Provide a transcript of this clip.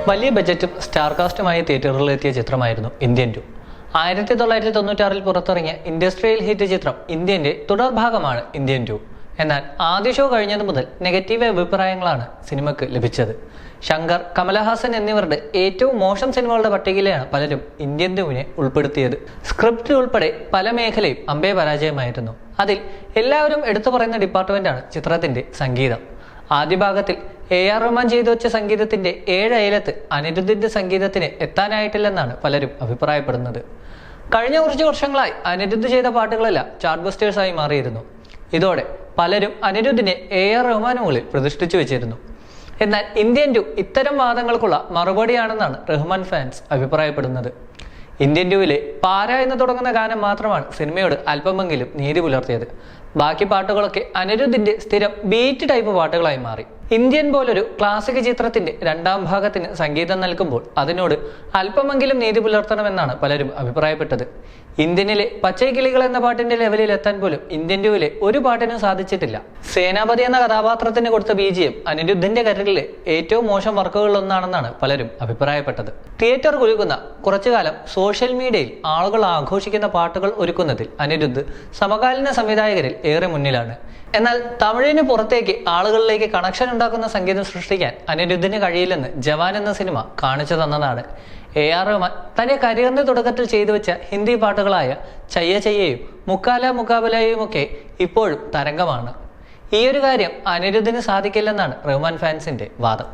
വലിയ ബജറ്റും സ്റ്റാർ കാസ്റ്റുമായ തിയേറ്ററുകളിലെത്തിയ ചിത്രമായിരുന്നു ഇന്ത്യൻ 2. 1996 പുറത്തിറങ്ങിയ ഇൻഡസ്ട്രിയൽ ഹിറ്റ് ചിത്രം ഇന്ത്യൻ്റെ തുടർഭാഗമാണ് ഇന്ത്യൻ 2. എന്നാൽ ആദ്യ ഷോ കഴിഞ്ഞതു മുതൽ നെഗറ്റീവ് അഭിപ്രായങ്ങളാണ് സിനിമയ്ക്ക് ലഭിച്ചത്. ശങ്കർ, കമലഹാസൻ എന്നിവരുടെ ഏറ്റവും മോശം സിനിമകളുടെ പട്ടികയിലാണ് പലരും ഇന്ത്യൻ 2 ഉൾപ്പെടുത്തിയത്. സ്ക്രിപ്റ്റ് ഉൾപ്പെടെ പല മേഖലയും അമ്പേ പരാജയമായിരുന്നു. അതിൽ എല്ലാവരും എടുത്തു പറയുന്ന ഡിപ്പാർട്ട്മെന്റാണ് ചിത്രത്തിന്റെ സംഗീതം. ആദ്യ ഭാഗത്തിൽ AR റഹ്മാൻ ചെയ്തു വെച്ച സംഗീതത്തിന്റെ 7 അയലത്ത് അനിരുദ്ധിന്റെ സംഗീതത്തിന് എത്താനായിട്ടില്ലെന്നാണ് പലരും അഭിപ്രായപ്പെടുന്നത്. കഴിഞ്ഞ കുറച്ച് വർഷങ്ങളായി അനിരുദ്ധ് ചെയ്ത പാട്ടുകളെല്ലാം ചാർട്ട് ബസ്റ്റേഴ്സായി മാറിയിരുന്നു. ഇതോടെ പലരും അനിരുദ്ധിനെ AR റഹ്മാന് മുകളിൽ പ്രതിഷ്ഠിച്ചു വെച്ചിരുന്നു. എന്നാൽ ഇന്ത്യൻ 2 ഇത്തരം വാദങ്ങൾക്കുള്ള മറുപടിയാണെന്നാണ് റഹ്മാൻ ഫാൻസ് അഭിപ്രായപ്പെടുന്നത്. ഇന്ത്യൻ 2 പാര എന്ന് തുടങ്ങുന്ന ഗാനം മാത്രമാണ് സിനിമയോട് അല്പമെങ്കിലും നീതി പുലർത്തിയത്. ബാക്കി പാട്ടുകളൊക്കെ അനിരുദ്ധിന്റെ സ്ഥിരം ബീറ്റ് ടൈപ്പ് പാട്ടുകളായി മാറി. ഇന്ത്യൻ പോലൊരു ക്ലാസിക് ചിത്രത്തിന്റെ രണ്ടാം ഭാഗത്തിന് സംഗീതം നൽകുമ്പോൾ അതിനോട് അല്പമെങ്കിലും നീതി പുലർത്തണമെന്നാണ് പലരും അഭിപ്രായപ്പെട്ടത്. ഇന്ത്യനിലെ പച്ചൈക്കിളികൾ എന്ന പാട്ടിന്റെ ലെവലിൽ എത്താൻ പോലും ഇന്ത്യൻ 2 ഒരു പാട്ടിനും സാധിച്ചിട്ടില്ല. സേനാപതി എന്ന കഥാപാത്രത്തിന് കൊടുത്ത BGM അനിരുദ്ധിന്റെ കരിയറിലെ ഏറ്റവും മോശം വർക്കുകളിലൊന്നാണെന്നാണ് പലരും അഭിപ്രായപ്പെട്ടത്. തിയേറ്റർ കുലുക്കുന്ന കുറച്ചുകാലം സോഷ്യൽ മീഡിയയിൽ ആളുകൾ ആഘോഷിക്കുന്ന പാട്ടുകൾ ഒരുക്കുന്നതിൽ അനിരുദ്ധ് സമകാലീന സംവിധായകരിൽ ഏറെ മുന്നിലാണ്. എന്നാൽ തമിഴിന് പുറത്തേക്ക് ആളുകളിലേക്ക് കണക്ഷൻ ഉണ്ടാക്കുന്ന സംഗീതം സൃഷ്ടിക്കാൻ അനിരുദ്ധിന് കഴിയില്ലെന്ന് ജവാൻ എന്ന സിനിമ കാണിച്ചു തന്നതാണ്. AR റഹ്മാൻ തന്റെ കരിയറിന്റെ തുടക്കത്തിൽ ചെയ്തു വെച്ച ഹിന്ദി പാട്ടുകളായ ചയ്യ ചയ്യയും മുക്കാല മുക്കാബലയും ഒക്കെ ഇപ്പോഴും തരംഗമാണ്. ഈയൊരു കാര്യം അനിരുദ്ധിന് സാധിക്കില്ലെന്നാണ് റഹ്മാൻ ഫാൻസിന്റെ വാദം.